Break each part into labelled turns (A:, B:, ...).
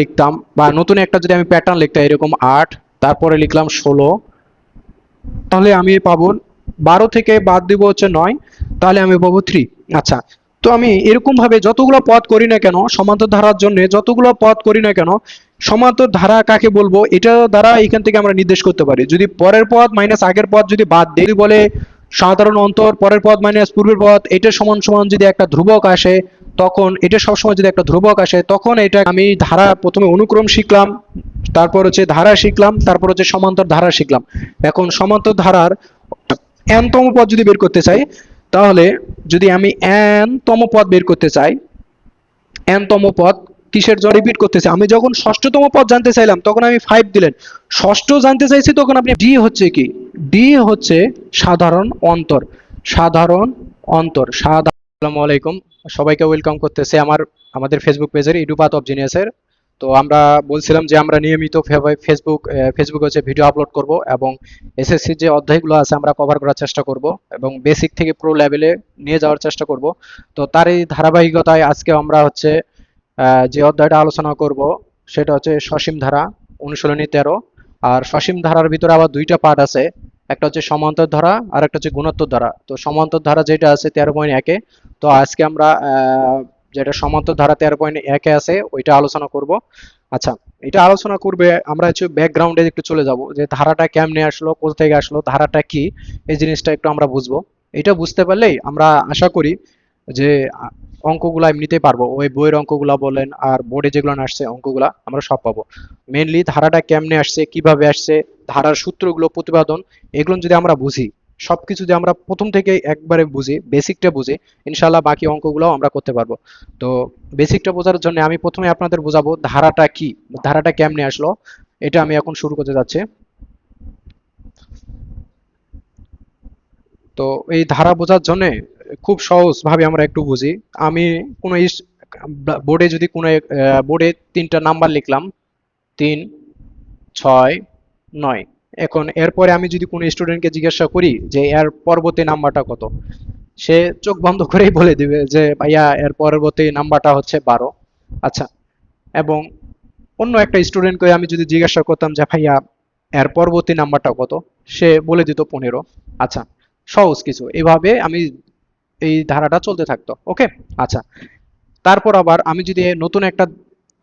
A: লিখতাম বা নতুন একটা যদি আমি প্যাটার্ন লিখতাম এরকম 8, তারপরে লিখলাম 16, তাহলে আমি পাবো 12 থেকে বাদ দিব হচ্ছে 9, তাহলে আমি পাবো 3। আচ্ছা, তো আমি এরকম ভাবে যতগুলো পদ করি না কেন সমান্তর ধারার জন্য, যতগুলো পদ করি না কেন সমান্তর ধারা কাকে বলবো এটা দ্বারা এখান থেকে আমরা নির্দেশ করতে পারি। যদি পরের পদ মাইনাস আগের পদ যদি বাদ দেই, যদি বলে সাধারণ অন্তর পরের পদ মাইনাস পূর্বের পদ এটা সমান সমান যদি একটা ধ্রুবক আসে, তখন এটা সবসময় যদি একটা ধ্রুবক আসে তখন এটা আমি ধারা প্রথমে অনুক্রম শিখলাম, তারপর হচ্ছে ধারা শিখলাম, তারপর হচ্ছে সমান্তর ধারা শিখলাম। এখন সমান্তর ধারার n তম পদ যদি বের করতে চাই, তাহলে যদি আমি n তম পদ বের করতে চাই, n তম পদ কিসের জন্য রিপিট করতেছে, আমি যখন ষষ্ঠতম পদ জানতে চাইলাম তখন আমি 5 দিলেন, ষষ্ঠ জানতে চাইছি তখন আপনি ডি হচ্ছে কি, ডি হচ্ছে সাধারণ অন্তর, সাধারণ অন্তর সাধারণ। আসসালামু আলাইকুম, সবাইকে ওয়েলকাম করতেছে আমাদের ফেসবুক পেজের ইউটিউব পাথ অফ জিনিয়াসের। তো আমরা বলছিলাম যে আমরা নিয়মিত ফেসবুক হচ্ছে ভিডিও আপলোড করব এবং এসএসসি যে অধ্যায়গুলো আছে আমরা কভার করার চেষ্টা করব এবং বেসিক থেকে প্রো লেভেলে নিয়ে যাওয়ার চেষ্টা করব। তো তার এই ধারাবাহিকতায় আজকে আমরা হচ্ছে যে অধ্যায়টা আলোচনা করব সেটা হচ্ছে সসীম ধারা, অনুশীলনী 13। আর সসীম ধারার ভিতরে আবার দুইটা পার্ট আছে, একটা হচ্ছে সমান্তর ধারা আর একটা হচ্ছে গুণোত্তর ধারা। তো সমান্তর ধারা যেটা আছে 13.1-এ, তো আজকে আমরা যেটা সমান্তর ধারা 13.1-এ আছে ওইটা আলোচনা করব। আচ্ছা, এটা আলোচনা করবে আমরা হচ্ছে ব্যাকগ্রাউন্ডে একটু চলে যাব, যে ধারাটা কেমনে আসলো, কোথা থেকে আসলো, ধারাটা কি, এই জিনিসটা একটু আমরা বুঝবো। এটা বুঝতে পারলেই আমরা আশা করি যে অঙ্কগুলা এমনিতেই পারবো, ওই বইয়ের অঙ্কগুলা বলেন আর বোর্ডে যেগুলো আসছে অঙ্কগুলা আমরা সব পাবো। মেইনলি ধারাটা কেমনে আসছে, কিভাবে আসছে, ধারার সূত্রগুলো, প্রতিপাদন, এগুলো যদি আমরা বুঝি, সবকিছু যদি আমরা প্রথম থেকে একবারে বুঝি, বেসিকটা বুঝি, ইনশাল্লাহ বাকি অঙ্কগুলোও আমরা করতে পারবো। তো বেসিকটা বোঝার জন্য আমি প্রথমে আপনাদের বোঝাবো ধারাটা কি, ধারাটা কেমনে আসলো, এটা আমি এখন শুরু করতে যাচ্ছি। তো এই ধারা বোঝার জন্য খুব সহজ ভাবে আমরা একটু বুঝি। আমি কোনো বোর্ডে যদি কোনো বোর্ডে 3টা নাম্বার লিখলাম, 3, 6, 9। এখন এরপরে আমি যদি কোনো স্টুডেন্টকে জিজ্ঞাসা করি যে এর পরবর্তী নাম্বারটা কত, সে চোখ বন্ধ করেই বলে দিবে যে ভাইয়া এর পরবর্তী নাম্বারটা হচ্ছে 12। আচ্ছা, এবং অন্য একটা স্টুডেন্টকে আমি যদি জিজ্ঞাসা করতাম যে ভাইয়া এর পরবর্তী নাম্বারটা কত, সে বলে দিত 15। আচ্ছা, সহজ কিছু, এভাবে আমি এই ধারাটা চলতে থাকতো। ওকে, আচ্ছা, তারপর আবার আমি যদি নতুন একটা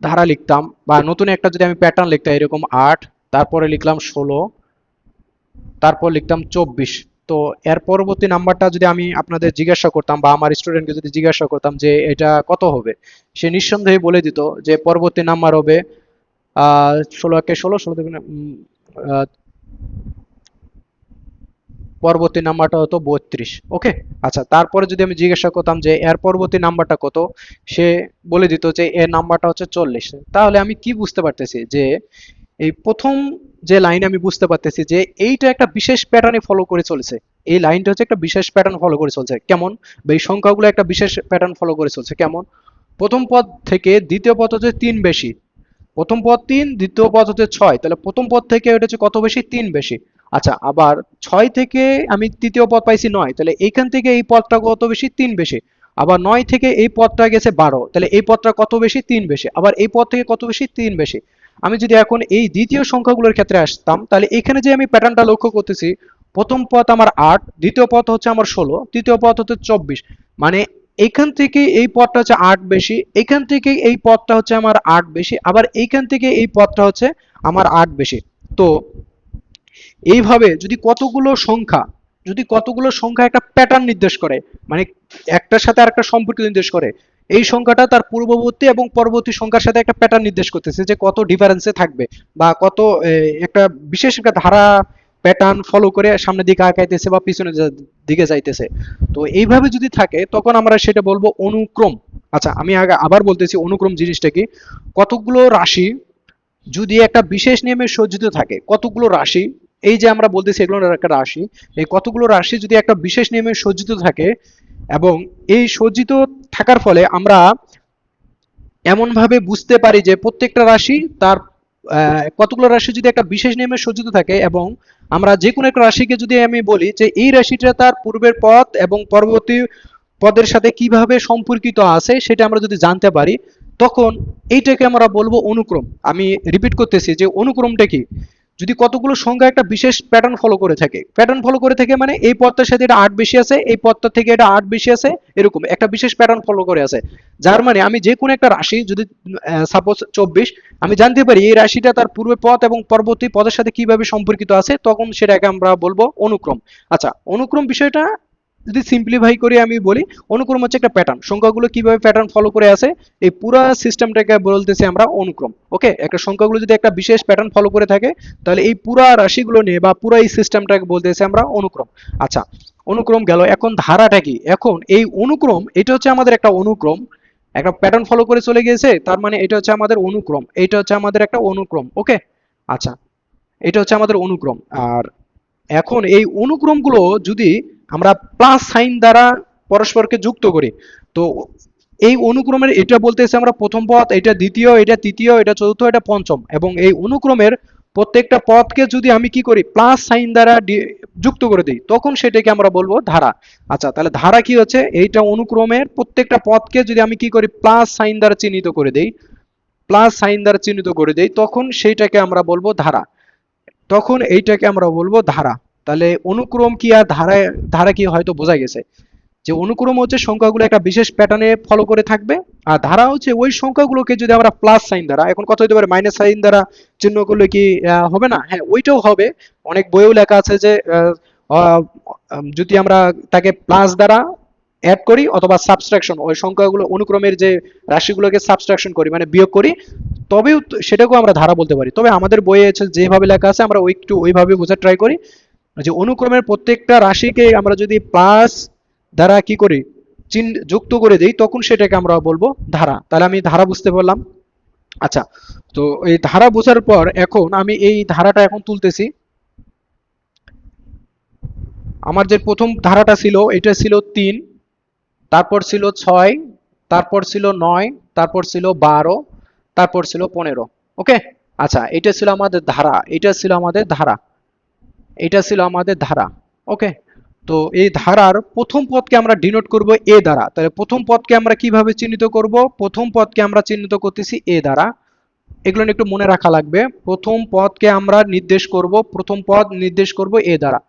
A: ধারা লিখতাম বা নতুন একটা যদি আমি প্যাটার্ন লিখতাম এরকম 8, তারপরে লিখলাম 16, তারপর লিখতাম 24। তো এর পরবর্তী নাম্বারটা যদি আমি আপনাদের জিজ্ঞাসা করতাম বা আমার স্টুডেন্টকে যদি জিজ্ঞাসা করতাম যে এটা কত হবে, সে নিঃসন্দেহে বলে দিত যে পরবর্তী নাম্বার হবে 16 16 থেকে পরবর্তী নাম্বারটা হতো 32। ওকে, আচ্ছা, তারপরে যদি আমি জিজ্ঞাসা করতাম যে এর পরবর্তী নাম্বারটা কত, সে বলে দিত যে এর নাম্বারটা হচ্ছে 40। তাহলে আমি কি বুঝতে পারতেছি যে এই প্রথম যে লাইন আমি বুঝতে পারতেছি যে এইটা একটা বিশেষ প্যাটার্নে ফলো করে চলেছে, এই লাইনটা হচ্ছে একটা বিশেষ প্যাটার্ন ফলো করে চলছে। কেমন? বা এই সংখ্যাগুলো একটা বিশেষ প্যাটার্ন ফলো করে চলছে। কেমন? প্রথম পদ থেকে দ্বিতীয় পদ হচ্ছে 3 বেশি, প্রথম পদ 3, দ্বিতীয় পদ হচ্ছে 6, তাহলে প্রথম পদ থেকে এটা হচ্ছে কত বেশি? 3 বেশি। আচ্ছা, আবার 6 থেকে আমি তৃতীয় পদ পাইছি 9, তাহলে এইখান থেকে এই পদটা কত বেশি? 3 বেশি। আবার 9 থেকে এই পদটা গেছে 12, তাহলে এই পদটা কত বেশি? 3 বেশি। আবার এই পদ থেকে কত বেশি? 3 বেশি। আমি যদি এখন এই দ্বিতীয় সংখ্যাগুলোর ক্ষেত্রে আসতাম, তাহলে এখানে যে আমি প্যাটার্নটা লক্ষ্য করতেছি, প্রথম পদ আমার 8, দ্বিতীয় পদ হচ্ছে আমার 16, তৃতীয় পদ হচ্ছে 24, মানে এখান থেকে এই পদটা হচ্ছে 8 বেশি, এখান থেকে এই পদটা হচ্ছে আমার 8 বেশি, আবার এইখান থেকে এই পদটা হচ্ছে আমার 8 বেশি। তো এইভাবে যদি কতগুলো সংখ্যা একটা প্যাটার্ন নির্দেশ করে, মানে একটার সাথে আরেকটা সম্পর্ক নির্দেশ করে, এই সংখ্যাটা তার পূর্ববর্তী এবং পরবর্তী সংখ্যার সাথে একটা প্যাটার্ন নির্দেশ করতেছে যে কত ডিফারেন্সে থাকবে বা কত একটা বিশেষ একটা ধারা প্যাটার্ন ফলো করে সামনের দিকে আগাইতেছে বা পিছনের দিকে যাইতেছে। তো এইভাবে যদি থাকে তখন আমরা সেটা বলবো অনুক্রম। আচ্ছা, আমি আগে আবার বলতেছি অনুক্রম জিনিসটা কি, কতগুলো রাশি যদি একটা বিশেষ নিয়মে সজ্জিত থাকে, কতগুলো রাশি, এই যে আমরা বলতেছি এগুলোর একটা রাশি, এই কতগুলো রাশি যদি একটা বিশেষ নিয়মে সজ্জিত থাকে এবং এই সজ্জিত থাকার ফলে আমরা এমন ভাবে বুঝতে পারি যে প্রত্যেকটা রাশি তার কতগুলো রাশি যদি একটা বিশেষ নিয়মে সজ্জিত থাকে এবং আমরা যে কোনো একটা রাশিকে যদি আমি বলি যে এই রাশিটা তার পূর্বের পদ এবং পরবর্তী পদের সাথে কিভাবে সম্পর্কিত আছে সেটা আমরা যদি জানতে পারি, তখন এইটাকে আমরা বলবো অনুক্রম। আমি রিপিট করতেছি যে অনুক্রমটা কি, যদি কতগুলো সংখ্যা একটা বিশেষ প্যাটার্ন ফলো করে থাকে, প্যাটার্ন ফলো করে থাকে মানে এই পদটার সাথে এটা 8 বেশি আছে, এই পদটা থেকে এটা 8 বেশি আছে, এরকম একটা বিশেষ প্যাটার্ন ফলো করে আছে। যার মানে আমি যে কোনো একটা রাশি যদি সাপোজ 24, আমি জানতে পারি এই রাশিটা তার পূর্বে পদ এবং পরবর্তী পদের সাথে কিভাবে সম্পর্কিত আছে, তখন সেটাকে আমরা বলবো অনুক্রম। আচ্ছা, অনুক্রম বিষয়টা যদি সিম্পলিফাই করে আমি বলি, অনুক্রম হচ্ছে একটা প্যাটার্ন, সংখ্যাগুলো কিভাবে প্যাটার্ন ফলো করে আছে এই পুরো সিস্টেমটাকে বলতেছি আমরা অনুক্রম। ওকে, একটা সংখ্যাগুলো যদি একটা বিশেষ প্যাটার্ন ফলো করে থাকে, তাহলে এই পুরো রাশিগুলো নিয়ে বা পুরো এই সিস্টেমটাকে বলতেছি আমরা অনুক্রম। আচ্ছা, অনুক্রম গেল, এখন ধারাটা কি? এখন এই অনুক্রম, এটা হচ্ছে আমাদের একটা অনুক্রম, একটা প্যাটার্ন ফলো করে চলে গিয়েছে, তার মানে এটা হচ্ছে আমাদের অনুক্রম, এটা হচ্ছে আমাদের একটা অনুক্রম। ওকে, আচ্ছা, এটা হচ্ছে আমাদের অনুক্রম। আর এখন এই অনুক্রমগুলো যদি আমরা প্লাস সাইন দ্বারা পরস্পরকে যুক্ত করি, তো এই অনুক্রমের এটা বলতেছে আমরা প্রথম পদ, এটা দ্বিতীয়, এটা তৃতীয়, এটা চতুর্থ, এটা পঞ্চম, এবং এই অনুক্রমের প্রত্যেকটা পদকে যদি আমি কি করি প্লাস সাইন দ্বারা যুক্ত করে দিই, তখন সেটাকে আমরা বলবো ধারা। আচ্ছা, তাহলে ধারা কি হচ্ছে, এইটা অনুক্রমের প্রত্যেকটা পদকে যদি আমি কি করি প্লাস সাইন দ্বারা চিহ্নিত করে দেই, প্লাস সাইন দ্বারা চিহ্নিত করে দেই, তখন সেইটাকে আমরা বলবো ধারা, তখন এইটাকে আমরা বলবো ধারা। তাহলে অনুক্রম কি আর ধারা, ধারা কি হয়তো বোঝা গেছে যে অনুক্রম হচ্ছে সংখ্যাগুলো একটা বিশেষ প্যাটার্নে ফলো করে থাকবে, আর ধারা হচ্ছে ওই সংখ্যাগুলোকে যদি আমরা প্লাস সাইন দ্বারা, এখন কথা হতে পারে মাইনাস সাইন দ্বারা চিহ্ন করলে কি হবে না, হ্যাঁ ওইটাও হবে। অনেক বইয়েও লেখা আছে যে যদি আমরা তাকে প্লাস দ্বারা অ্যাড করি অথবা সাবট্রাকশন, ওই সংখ্যাগুলো অনুক্রমের যে রাশিগুলোকে সাবট্রাকশন করি মানে বিয়োগ করি, তবেও সেটাকেও আমরা ধারা বলতে পারি। তবে আমাদের বইয়ে যেভাবে লেখা আছে আমরা একটু ওইভাবে বোঝার ট্রাই করি, যে অনুক্রমের প্রত্যেকটা রাশিকে আমরা যদি প্লাস দ্বারা কি করি চিহ্ন যুক্ত করে দিই, তখন সেটাকে আমরা বলবো ধারা। তাহলে আমি ধারা বুঝতে পারলাম। আচ্ছা, তো এই ধারা বোঝার পর এখন আমি এই ধারাটা এখন তুলতেছি। আমার যে প্রথম ধারাটা ছিল এটা ছিল 3, তারপর ছিল 6, তারপর ছিল 9, তারপর ছিল 12, তারপর ছিল 15। ওকে, আচ্ছা, এটা ছিল আমাদের ধারা, এটা ছিল আমাদের ধারা, এটা ছিল আমাদের ধারা। ওকে, তো এই ধারার প্রথম পদকে আমরা ডিনোট করব এ দ্বারা। তাহলে প্রথম পদকে আমরা কিভাবে চিহ্নিত করব? প্রথম পদকে আমরা চিহ্নিত করতেছি এ দ্বারা। এগুলো একটু মনে রাখা লাগবে। প্রথম পদকে আমরা নির্দেশ করব, প্রথম পদ নির্দেশ করব এ দ্বারা।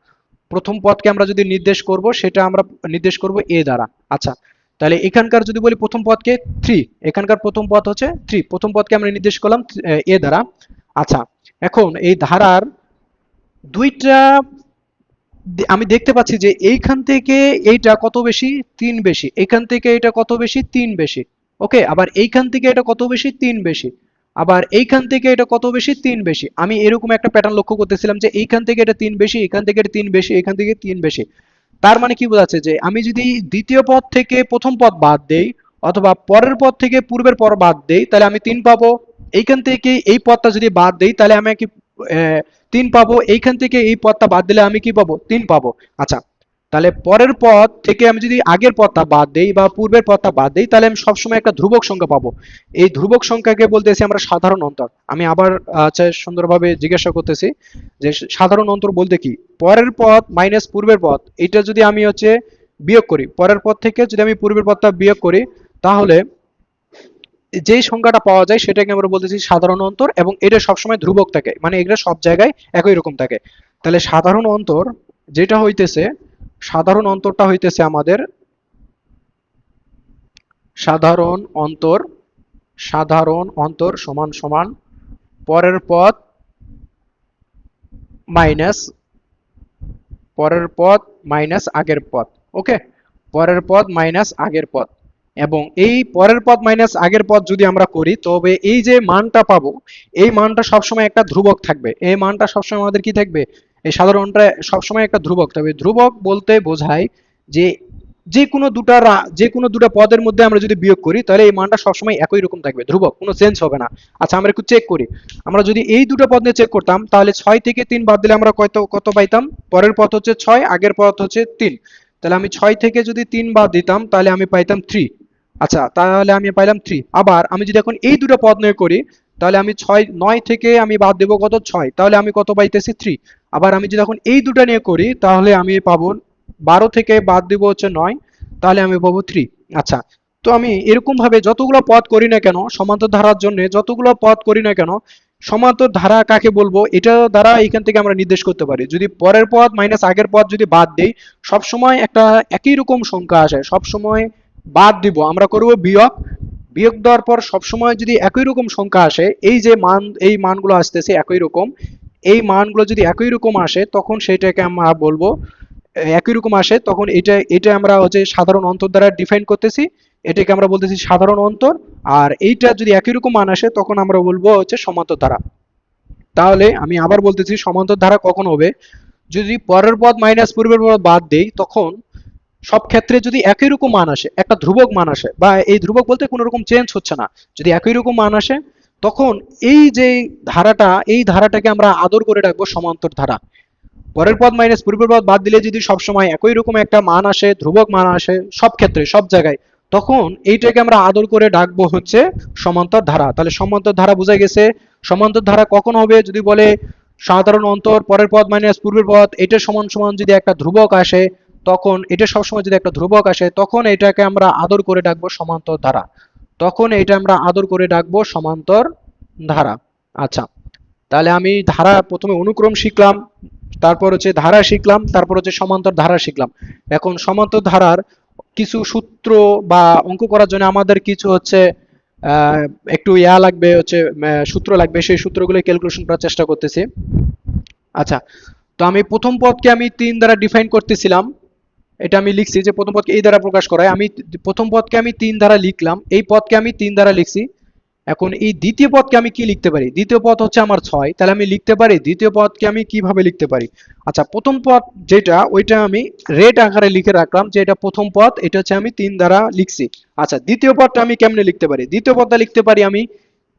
A: প্রথম পদকে আমরা যদি নির্দেশ করব সেটা আমরা নির্দেশ করব এ দ্বারা। আচ্ছা, তাহলে এখানকার যদি বলি প্রথম পদকে 3, এখানকার প্রথম পদ হচ্ছে 3, প্রথম পদকে আমরা নির্দেশ করলাম এ দ্বারা। আচ্ছা, এখন এই ধারার দুইটা আমি দেখতে পাচ্ছি যে এইখান থেকে এইটা কত বেশি, 3 বেশি, এখান থেকে এটা কত বেশি, 3 বেশি। ওকে, আবার এইখান থেকে এটা কত বেশি, 3 বেশি, আবার এইখান থেকে এটা কত বেশি, 3 বেশি। আমি এরকম একটা প্যাটার্ন লক্ষ্য করতেছিলাম যে এইখান থেকে এটা 3 বেশি, এখান থেকে এটা 3 বেশি, এখান থেকে 3 বেশি। তার মানে কি বোঝাচ্ছে যে আমি যদি দ্বিতীয় পদ থেকে প্রথম পদ বাদ দেই অথবা পরের পদ থেকে পূর্বের পদ বাদ দেই, তাহলে আমি 3 পাবো। এইখান থেকে এই পদটা যদি বাদ দেই তাহলে আমি কি 3 পাবো। এইখান থেকে এই পদটা বাদ দিলে আমি কি পাবো, 3 পাবো। আচ্ছা, তাহলে পরের পদ থেকে আমি যদি আগের পদটা বাদ দেই বা পূর্বের পদটা বাদ দেই, তাহলে আমি সবসময় একটা ধ্রুবক সংখ্যা পাবো। এই ধ্রুবক সংখ্যাকে বলতেছি আমরা সাধারণ অন্তর। আমি আবার সুন্দরভাবে জিজ্ঞাসা করতেছি যে সাধারণ অন্তর বলতে কি? পরের পদ মাইনাস পূর্বের পদ, এটা যদি আমি বিয়োগ করি, পরের পদ থেকে যদি আমি পূর্বের পদটা বিয়োগ করি, তাহলে যে সংখ্যাটা পাওয়া যায় সেটাকে আমরা বলতেছি সাধারণ অন্তর, এবং এটা সবসময় ধ্রুবক থাকে, মানে এটা সব জায়গায় একই রকম থাকে। তাহলে সাধারণ অন্তর যেটা হইতেছে, সাধারণ অন্তরটা হইতেছে আমাদের সাধারণ অন্তর, সাধারণ অন্তর সমান সমান পরের পদ মাইনাস, পরের পদ মাইনাস আগের পদ। ওকে, পরের পদ মাইনাস আগের পদ, এবং এই পরের পদ মাইনাস আগের পদ যদি আমরা করি, তবে এই যে মানটা পাবো এই মানটা সবসময় একটা ধ্রুবক থাকবে। এই মানটা সবসময় আমাদের কি থাকবে, এই সাধারণটা সবসময় একটা ধ্রুবক থাকবে। ধ্রুবক বলতে বোঝায় যে যে কোনো দুটা পদের মধ্যে আমরা যদি বিয়োগ করি তাহলে এই মানটা সবসময় একই রকম থাকবে, ধ্রুবক, কোনো চেঞ্জ হবে না। আচ্ছা, আমরা একটু চেক করি। আমরা যদি এই দুটো পদ নিয়ে চেক করতাম, তাহলে 6 থেকে 3 বাদ দিলে আমরা কত কত পাইতাম? পরের পদ হচ্ছে 6, আগের পদ হচ্ছে 3। তাহলে আমি 6 থেকে যদি 3 বাদ দিতাম তাহলে আমি পাইতাম 3। আচ্ছা, তাহলে আমি পাইলাম 3। আবার আমি যদি এখন এই দুটো পদ নিয়ে করি, তাহলে আমি 9 থেকে আমি বাদ দেবো কত, 6, তাহলে আমি কত পাইতেছি, 3। আবার আমি যদি এখন এই দুটো নিয়ে করি, তাহলে আমি পাবো 12 থেকে বাদ দিব হচ্ছে 9, তাহলে আমি পাবো 3। আচ্ছা, তো আমি এরকম ভাবে যতগুলো পদ করি না কেন সমান্তর ধারার জন্য, যতগুলো পদ করি না কেন সমান্তর ধারা কাকে বলবো এটা দ্বারা এখান থেকে আমরা নির্দেশ করতে পারি। যদি পরের পদ মাইনাস আগের পদ যদি বাদ দেই, সবসময় একটা একই রকম সংখ্যা আসে, সবসময় বাদ দিব, আমরা করব বিয়োগ। বিয়োগ দেওয়ার পর সবসময় যদি একই রকম সংখ্যা আসে, এই যে মান, এই মানগুলো আসতেছে একই রকম, এই মানগুলো যদি একই রকম আসে তখন সেটাকে আমরা বলবো একই রকম আসে, তখন এটা এটা আমরা হচ্ছে সাধারণ অন্তর দ্বারা ডিফাইন করতেছি, এটাকে আমরা বলতেছি সাধারণ অন্তর। আর এইটা যদি একই রকম মান আসে তখন আমরা বলবো হচ্ছে সমান্তর ধারা। তাহলে আমি আবার বলতেছি সমান্তর ধারা কখন হবে, যদি পরের পদ মাইনাস পূর্বের পদ বাদ দেই তখন সব ক্ষেত্রে যদি একই রকম মান আসে, একটা ধ্রুবক মান আসে, বা এই ধ্রুবক বলতে কোনো রকম চেঞ্জ হচ্ছে না, যদি একই রকম মান আসে তখন এই যে ধারাটা, এই ধারাটাকে আমরা আদর করে রাখবো সমান্তর ধারা। পরের পদ মাইনাস পূর্বের পদ বাদ দিলে যদি সবসময় একই রকম একটা মান আসে, ধ্রুবক মান আসে সব ক্ষেত্রে সব জায়গায়, তখন এইটাকে আমরা আদর করে ডাকবো হচ্ছে সমান্তর ধারা। তাহলে সমান্তর ধারা বোঝা গেছে। সমান্তর ধারা কখন হবে, যদি বলে সাধারণ অন্তর পরের পদ মাইনাস পূর্বের পদ এটা সমান সমান যদি একটা ধ্রুবক আসে, তখন এটা সবসময় যদি একটা ধ্রুবক আসে তখন এটাকে আমরা আদর করে ডাকবো সমান্তর ধারা, তখন এটা আমরা আদর করে ডাকবো সমান্তর ধারা। আচ্ছা, তাহলে আমি ধারা প্রথমে অনুক্রম শিখলাম, তারপর হচ্ছে ধারা শিখলাম, তারপর হচ্ছে সমান্তর ধারা শিখলাম। এখন সমান্তর ধারার কিছু সূত্র বা অঙ্ক করার জন্য আমাদের কিছু হচ্ছে আহ, একটু ইয়া লাগবে, হচ্ছে সূত্র লাগবে, সেই সূত্রগুলো ক্যালকুলেশন করার চেষ্টা করতেছি। আচ্ছা, তো আমি প্রথম পদকে আমি 3 দ্বারা ডিফাইন করতেছিলাম, এটা আমি লিখছি যে প্রথম পদকে এই দ্বারা প্রকাশ করায়, আমি প্রথম পদকে আমি 3 দ্বারা লিখলাম, এই পদকে আমি 3 দ্বারা লিখছি। এখন এই দ্বিতীয় পদকে আমি কি লিখতে পারি, দ্বিতীয় পদ হচ্ছে আমার 6, তাহলে আমি লিখতে পারি দ্বিতীয় পদকে আমি কিভাবে লিখতে পারি। আচ্ছা, প্রথম পদ যেটা ওইটা আমি রেড আকারে লিখে রাখলাম যে এটা প্রথম পদ, এটা হচ্ছে আমি 3 দ্বারা লিখছি। আচ্ছা, দ্বিতীয় পদটা আমি কেমনে লিখতে পারি, দ্বিতীয় পদটা লিখতে পারি আমি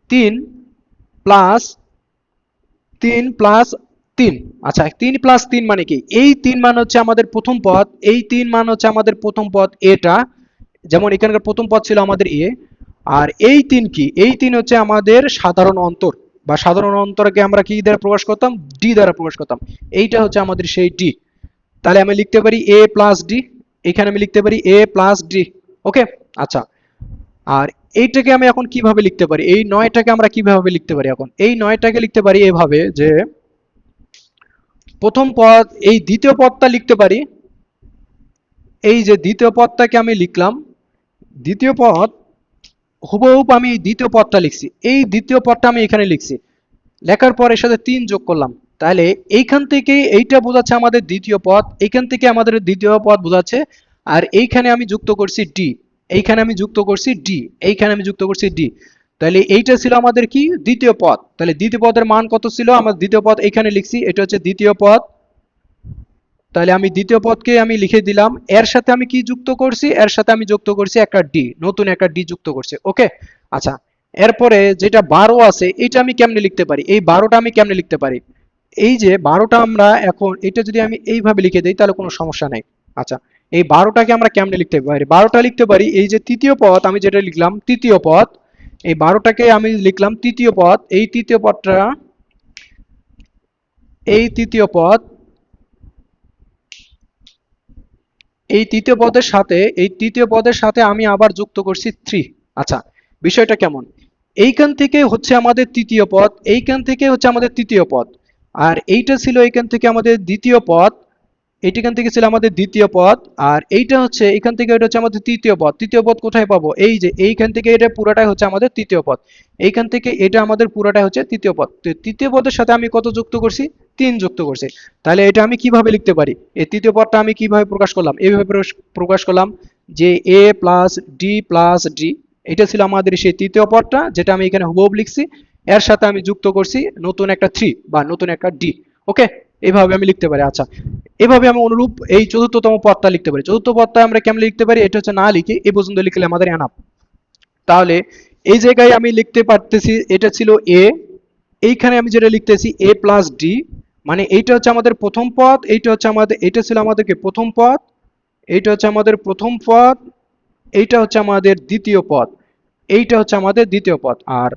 A: 3 প্লাস 3 প্লাস 3। আচ্ছা, 3 প্লাস 3 মানে কি, এই 3 মান হচ্ছে আমাদের প্রথম পদ, এই 3 মান হচ্ছে আমাদের প্রথম পদ এটা, যেমন এখানকার প্রথম পদ ছিল আমাদের এ। আর এই 3 কি, এই 3 হচ্ছে আমাদের সাধারণ অন্তর, বা সাধারণ অন্তরকে আমরা কি দ্বারা প্রকাশ করতাম, ডি দ্বারা প্রকাশ করতাম, এইটা হচ্ছে আমাদের সেই ডি। তাহলে আমি লিখতে পারি এ প্লাস ডি, এখানে আমি লিখতে পারি এ প্লাস ডি। ওকে। আচ্ছা, আর এইটাকে আমি এখন কিভাবে লিখতে পারি, এই 9টাকে আমরা কিভাবে লিখতে পারি, এখন এই 9টাকে লিখতে পারি এভাবে যে প্রথম পদ, এই দ্বিতীয় পদটা লিখতে পারি, এই যে দ্বিতীয় পদটাকে আমি লিখলাম, দ্বিতীয় পদ হুবহুব আমি এই দ্বিতীয় পদটা লিখছি, এই দ্বিতীয় পদটা আমি এখানে লিখছি, লেখার পর এর সাথে 3 যোগ করলাম। তাহলে এইখান থেকে এইটা বোঝাচ্ছে আমাদের দ্বিতীয় পদ, এইখান থেকে আমাদের দ্বিতীয় পদ বোঝাচ্ছে। আর এইখানে আমি যুক্ত করছি ডি, এইখানে আমি যুক্ত করছি ডি, এইখানে আমি যুক্ত করছি ডি। তাহলে এইটা ছিল আমাদের কি দ্বিতীয় পদ। তাহলে দ্বিতীয় পদের মান কত ছিল, আমার দ্বিতীয় পদ এখানে লিখছি, এটা হচ্ছে দ্বিতীয় পদ। তাহলে আমি দ্বিতীয় পদকে আমি লিখে দিলাম, এর সাথে আমি কি যুক্ত করছি, এর সাথে আমি যুক্ত করছি একটা ডি, নতুন একটা ডি যুক্ত করছি। ওকে। আচ্ছা, এরপরে যেটা 12 আছে এটা আমি কেমনে লিখতে পারি, এই 12টা আমি কেমনে লিখতে পারি, এই যে 12টা আমরা এখন এটা যদি আমি এইভাবে লিখে দিই তাহলে কোনো সমস্যা নেই। আচ্ছা, এই 12টাকে আমরা কেমনে লিখতে পারি, 12টা লিখতে পারি এই যে তৃতীয় পদ, আমি যেটা লিখলাম তৃতীয় পদ, এই 12টাকে আমি লিখলাম তৃতীয় পদ, এই তৃতীয় পদটা, এই তৃতীয় পদ, এই তৃতীয় পদের সাথে, এই তৃতীয় পদের সাথে আমি আবার যুক্ত করছি 3। আচ্ছা, বিষয়টা কেমন, এইখান থেকে হচ্ছে আমাদের তৃতীয় পদ, এইখান থেকে হচ্ছে আমাদের তৃতীয় পদ, আর এইটা ছিল এইখান থেকে আমাদের দ্বিতীয় পদ, এইখান থেকে ছিল আমাদের দ্বিতীয় পদ, আর এইটা হচ্ছে এখান থেকে এটা হচ্ছে আমাদের তৃতীয় পদ। তৃতীয় পদ কোথায় পাবো, এই যে এইখান থেকে এটা পুরাটাই হচ্ছে আমাদের তৃতীয় পদ, এইখান থেকে এটা আমাদের পুরাটাই হচ্ছে তৃতীয় পদ। তো তৃতীয় পদের সাথে আমি কত যুক্ত করছি, 3 যুক্ত করছি। তাহলে এটা আমি কিভাবে লিখতে পারি, এই তৃতীয় পদটা আমি কিভাবে প্রকাশ করলাম, এইভাবে প্রকাশ করলাম যে এ প্লাস ডি প্লাস ডি, এটা ছিল আমাদের সেই তৃতীয় পদটা যেটা আমি এখানে হুবহু লিখছি, এর সাথে আমি যুক্ত করছি নতুন একটা 3 বা নতুন একটা ডি। ওকে, এইভাবে আমি লিখতে পারি। আচ্ছা, এভাবে আমি অনুরূপ এই চতুর্থতম পদটা লিখতে পারি। চতুর্থ পদটা আমরা কেমন লিখতে পারি, এটা হচ্ছে না লিখে এই পর্যন্ত লিখলে আমাদের এনাফ। তাহলে এই জায়গায় আমি লিখতে পারতেছি এটা ছিল এ, এইখানে আমি যেটা লিখতেছি এ প্লাস ডি, মানে এইটা হচ্ছে আমাদের প্রথম পদ, এইটা হচ্ছে আমাদের, এটা ছিল আমাদেরকে প্রথম পদ, এইটা হচ্ছে আমাদের প্রথম পদ, এইটা হচ্ছে আমাদের দ্বিতীয় পদ, এইটা হচ্ছে আমাদের দ্বিতীয় পদ। আর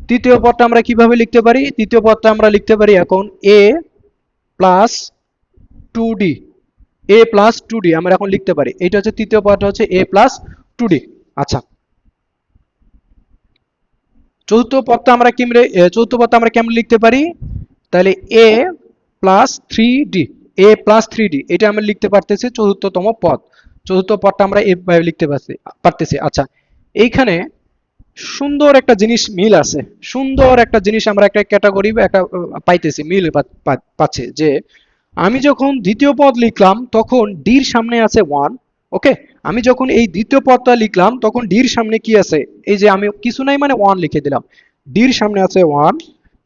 A: তৃতীয় পদটা আমরা কিভাবে লিখতে পারি, তৃতীয় পদটা আমরা লিখতে পারি এখন এ plus 2d, a plus 2d আমরা এখন লিখতে পারি, এটা হচ্ছে তৃতীয় পদটা হচ্ছে a প্লাস 2d। আচ্ছা, চতুর্থ পদটা আমরা চতুর্থ পদটা আমরা কেমন লিখতে পারি? তাহলে a plus 3d, a plus 3d, এটা আমরা লিখতে পারতেছি চতুর্থতম পদ। চতুর্থ পদটা আমরা এভাবে লিখতে পারতেছি। আচ্ছা, এইখানে সুন্দর একটা জিনিস মিল আছে, সুন্দর একটা জিনিস আমরা একটা ক্যাটাগরি একটা পাইতেছি, মিল পাচ্ছি যে আমি যখন দ্বিতীয় পদ লিখলাম তখন ডির সামনে আছে 1। ওকে, আমি যখন এই দ্বিতীয় পদটা লিখলাম তখন ডির সামনে কি আছে? এই যে আমি কিছু নাই মানে 1 লিখে দিলাম। ডির সামনে আছে 1,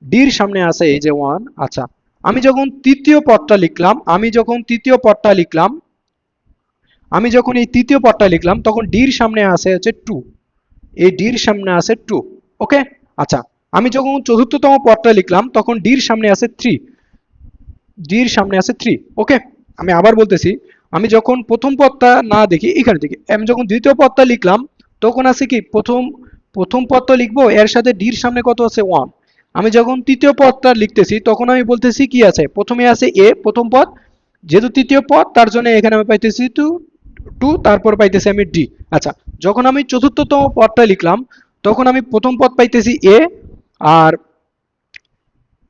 A: ডির সামনে আছে এই যে 1। আচ্ছা, আমি যখন তৃতীয় পদটা লিখলাম, আমি যখন এই তৃতীয় পদটা লিখলাম তখন ডির সামনে আছে হচ্ছে 2, এই ডির সামনে আছে 2। ওকে, আচ্ছা, আমি যখন চতুর্থতম পদটা লিখলাম তখন ডির সামনে আছে 3, ডির সামনে আছে 3। ওকে, আমি আবার বলতেছি, আমি যখন প্রথম পদটা না দেখি এখানে দেখি, আমি যখন দ্বিতীয় পদটা লিখলাম তখন আছে কি প্রথম প্রথম পদটা লিখবো এর সাথে ডির সামনে কত আছে 1। আমি যখন তৃতীয় পদটা লিখতেছি তখন আমি বলতেছি কি আছে, প্রথমে আছে এ প্রথম পদ, যেহেতু তৃতীয় পদ তার জন্য এখানে আমি পাইতেছি 2, তারপর পাইতেছি আমি ডি। আচ্ছা, যখন আমি চতুর্থতম পদটা লিখলাম তখন আমি প্রথম পদ পাইতেছি এ আর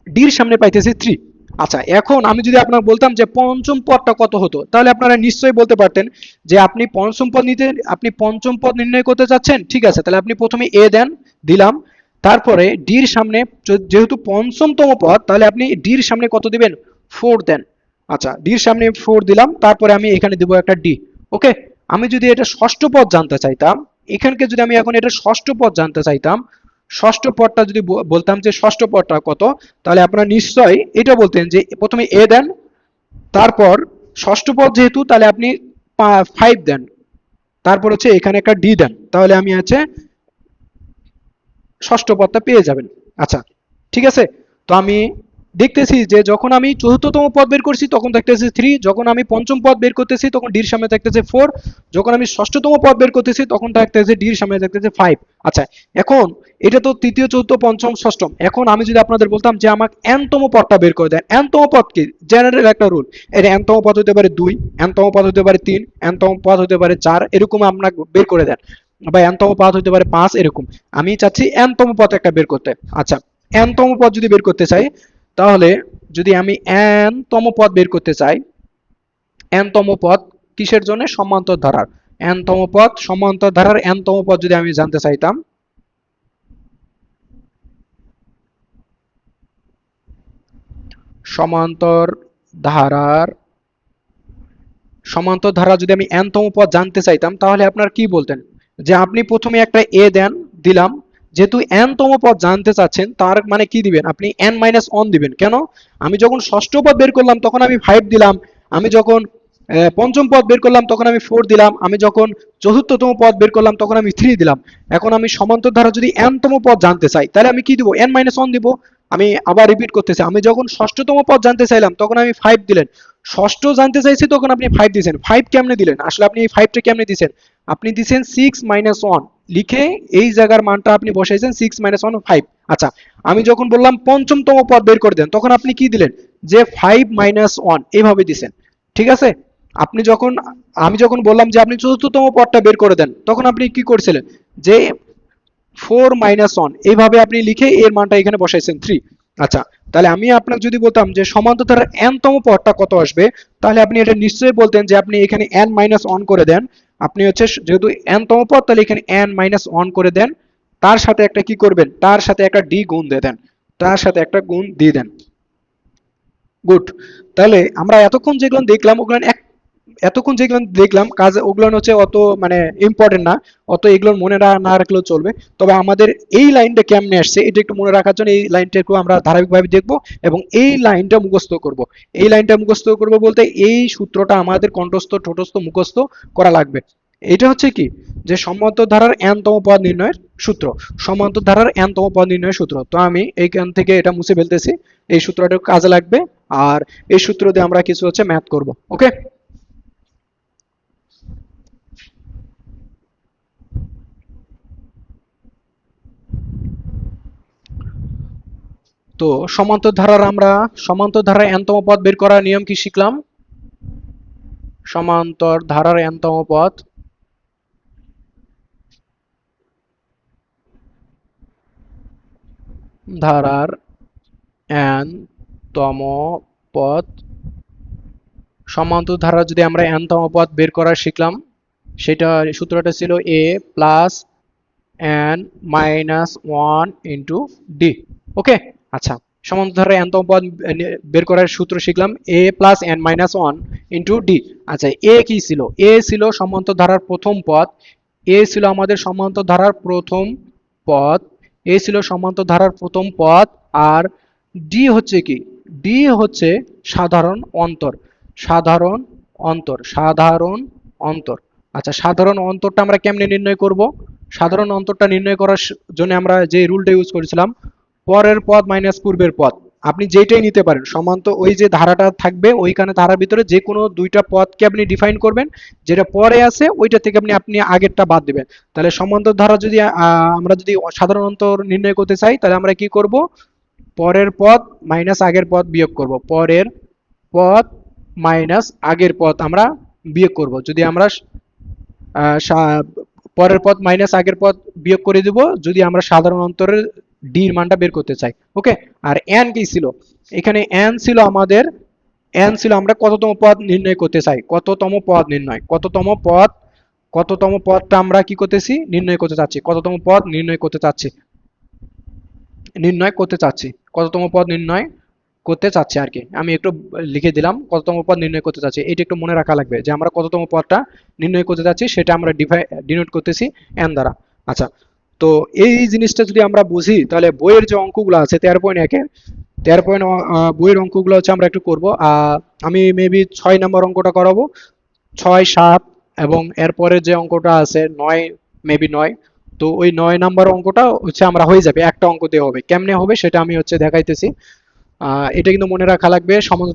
A: ডির সামনে পাইতেছি 3। আচ্ছা, এখন আমি যদি আপনাকে বলতাম যে পঞ্চম পদটা কত হতো, তাহলে আপনারা নিশ্চয়ই বলতে পারতেন যে আপনি পঞ্চম পদ নিতে, আপনি পঞ্চম পদ নির্ণয় করতে চাচ্ছেন। ঠিক আছে, তাহলে আপনি প্রথমে এ দেন, দিলাম, তারপরে ডির সামনে যেহেতু পঞ্চমতম পদ তাহলে আপনি ডির সামনে কত দিবেন? 4 দেন। আচ্ছা, ডির সামনে 4 দিলাম, তারপরে আমি এখানে দেবো একটা ডি। ওকে, আমি যদি এটা ষষ্ঠ পদ জানতে চাইতাম, এখানকে যদি আমি এখন এটা ষষ্ঠ পদ জানতে চাইতাম, ষষ্ঠ পদটা যদি বলতাম যে ষষ্ঠ পদটা কত, তাহলে আপনারা নিশ্চয়ই এটা বলতেন যে প্রথমে এ দেন, তারপর ষষ্ঠ পদ যেহেতু তাহলে আপনি 5 দেন, তারপর হচ্ছে এখানে একটা ডি দেন, তাহলে আমি আছে ষষ্ঠ পদটা পেয়ে যাবেন। আচ্ছা, ঠিক আছে, তো আমি দেখতেছি যে যখন আমি চতুর্থতম পদ বের করছি তখন দেখতেছি 3, যখন আমি পঞ্চম পদ বের করতেছি তখন ডির সামনে দেখতেছে 4, যখন আমি ষষ্ঠতম পদ বের করতেছি তখন দেখতেছে ডির সামনে দেখতেছে 5। আচ্ছা, এখন এটা তো তৃতীয় চতুর্থ পঞ্চম ষষ্ঠম, এখন আমি যদি আপনাদের বলতাম যে আমাকে এনতম পদটা বের করে দেন, এনতম পদ কি? জেনারেল একটা রুল, এটা এনতম পদ হতে পারে 2, এনতম পদ হতে পারে 3, এনতম পদ হতে পারে 4, এরকম আপনাকে বের করে দেন, বা এনতম পদ হতে পারে 5 এরকম। আমি চাচ্ছি এনতম পদ একটা বের করতে। আচ্ছা, এনতম পদ যদি বের করতে চাই, তাহলে যদি আমি এনতম পদ বের করতে চাই, এনতম পদ কিসের জন্য? সমান্তর ধারার। এনতম পদ সমান্তর ধারার এনতম পদ যদি আমি জানতে চাইতাম, সমান্তর ধারার সমান্তর ধারা যদি আমি এনতম পদ জানতে চাইতাম তাহলে আপনার কি বলতেন? যে আপনি প্রথমে একটা এ দেন, দিলাম, যেহেতু এনতম পদ জানতে চাচ্ছেন তার মানে কি দিবেন? আপনি এন মাইনাস ওয়ান দিবেন। কেন? আমি যখন ষষ্ঠ পদ বের করলাম তখন আমি 5 দিলাম, আমি যখন পঞ্চম পদ বের করলাম তখন আমি 4 দিলাম, আমি যখন চতুর্থতম পদ বের করলাম তখন আমি 3 দিলাম। এখন আমি সমান্তর ধারা যদি এনতম পদ জানতে চাই তাহলে আমি কি দিব? এন মাইনাস ওয়ান দিব। আমি আবার রিপিট করতেছি, আমি যখন ষষ্ঠতম পদ জানতে চাইলাম তখন আমি 5 দিলেন, ষষ্ঠ জানতে চাইছি তখন আপনি 5 দিয়েছেন। 5 কেমনে দিলেন? আসলে আপনি এই 5টা কেমনে দিয়েছেন? আপনি দিয়েছেন 6 মাইনাস 1 লিখে এই জায়গার মানটা আপনি বসাইছেন 6 মাইনাস 1 5। আচ্ছা, আমি যখন বললাম পঞ্চমতম পদ বের করে দেন তখন আপনি কি দিলেন? যে 5 মাইনাস 1 এইভাবে দিয়েছেন। ঠিক আছে, আপনি যখন আমি যখন বললাম যে আপনি চতুর্থতম পদটা বের করে দেন তখন আপনি কি করছিলেন? যে 4 মাইনাস 1 এইভাবে আপনি লিখে এর মানটা এখানে বসাইছেন 3। আচ্ছা, তাহলে আমি আপনাকে যদি বলতাম যে সমান্তর ধারার এনতম পদটা কত আসবে, তাহলে আপনি এটা নিশ্চয়ই বলতেন যে আপনি এখানে n মাইনাস 1 করে দেন। আপনি হচ্ছে যেহেতু এনতম পদ তাহলে এখানে n মাইনাস 1 করে দেন, তার সাথে একটা কি করবেন? তার সাথে একটা ডি গুণ দিয়ে দেন, তার সাথে একটা গুণ দিয়ে দেন। গুড। তাহলে আমরা এতক্ষণ যেগুলো দেখলাম কাজ, ওগুলো হচ্ছে অত মানে ইম্পর্টেন্ট না, অত এগুলো মনে না রাখলেও চলবে। তবে আমাদের এই লাইনটা কেমনে আসছে এটা একটু মনে রাখার জন্য এই লাইনটা একটু আমরা ধারাবাহিকভাবে দেখব এবং এই লাইনটা মুখস্থ করব। এই লাইনটা মুখস্থ করব বলতে এই সূত্রটা আমাদের কণ্ঠস্থ ঠোঁটস্থ মুখস্থ করা লাগবে। এটা হচ্ছে কি? যে সমান্তর ধারার n তম পদ নির্ণয়ের সূত্র, সমান্তর ধারার n তম পদ নির্ণয়ের সূত্র। তো আমি এইখান থেকে এটা মুছে ফেলতেছি, এই সূত্রটা কাজে লাগবে। আর এই সূত্র দিয়ে আমরা কিছু হচ্ছে ম্যাথ করব। ওকে, তো সমান্তর ধারার n তম পদ বের করার নিয়ম কি শিখলাম? সমান্তর ধারার n তম পদ ধারার n তম পদ, সমান্তর ধারা যদি আমরা n তম পদ বের করা শিখলাম, সেটা সূত্রটা ছিল a plus n minus one into D. Okay, আচ্ছা, সমান্তর ধারার n তম পদ বের করার সূত্র শিখলাম, a plus n minus one into D. আচ্ছা, a কি ছিল? a ছিল সমান্তর ধারার প্রথম পদ, a ছিল আমাদের সমান্তর ধারার প্রথম পদ, a ছিল সমান্তর ধারার প্রথম পদ। আর ডি হচ্ছে কি? ডি হচ্ছে সাধারণ অন্তর, সাধারণ অন্তর, সাধারণ অন্তর। আচ্ছা, সাধারণ অন্তরটা আমরা কেমনে নির্ণয় করব? সাধারণ অন্তরটা নির্ণয় করার জন্য আমরা যে রুলটা ইউজ করেছিলাম, পরের পদ মাইনাস পূর্বের পদ। আপনি যেটাই নিতে পারেন, সমান্তর ওই যে ধারাটা থাকবে ওইখানে ধারার ভিতরে যে কোনো দুইটা পদকে আপনি ডিফাইন করবেন, যেটা পরে আছে ওইটা থেকে আপনি আপনি আগেরটা বাদ দিবেন। তাহলে সমান্তর ধারা যদি আমরা যদি সাধারণ অন্তর নির্ণয় করতে চাই, তাহলে আমরা কি করব? পরের পদ মাইনাস আগের পদ বিয়োগ করব, পরের পদ মাইনাস আগের পদ আমরা বিয়োগ করব। যদি আমরা পরের পদ মাইনাস আগের পদ বিয়োগ করে দিব যদি আমরা সাধারণ অন্তরের ডি এর মানটা বের করতে চাই। ওকে, আর এন কি ছিল? এখানে এন ছিল আমাদের, এন ছিল আমরা কততম পদ নির্ণয় করতে চাই, কততম পদ নির্ণয়, কততম পদ, কততম পদটা আমরা কি করতেছি? নির্ণয় করতে চাচ্ছি, কততম পদ নির্ণয় করতে চাচ্ছি, নির্ণয় করতে চাচ্ছি, কততম পদ নির্ণয় করতে চাচ্ছি আর কি। আমি একটু লিখে দিলাম কততম পদ নির্ণয় করতে চাচ্ছি, এটা একটু মনে রাখা লাগবে যে আমরা কততম পদটা নির্ণয় করতে চাচ্ছি, সেটা আমরা ডিনোট করতেছি এন দ্বারা। আচ্ছা, তো এই জিনিসটা যদি আমরা বুঝি, তাহলে বইয়ের যে অঙ্কগুলো আছে 13.1 এর, 13. বইয়ের অঙ্কগুলো হচ্ছে আমরা একটু করব। আমি মেবি 6 নম্বর অঙ্কটা করাবো, 6, 7 এবং এরপরে যে অঙ্কটা আছে 9, মেবি 9। তো ওই 9 নম্বর অঙ্কটা হচ্ছে আমরা হয়ে যাবে, একটা অঙ্ক দিয়ে হবে। কেমনে হবে সেটা আমি হচ্ছে দেখাইতেছি। এটা কিন্তু মনে রাখা লাগবে। সমান্তরাল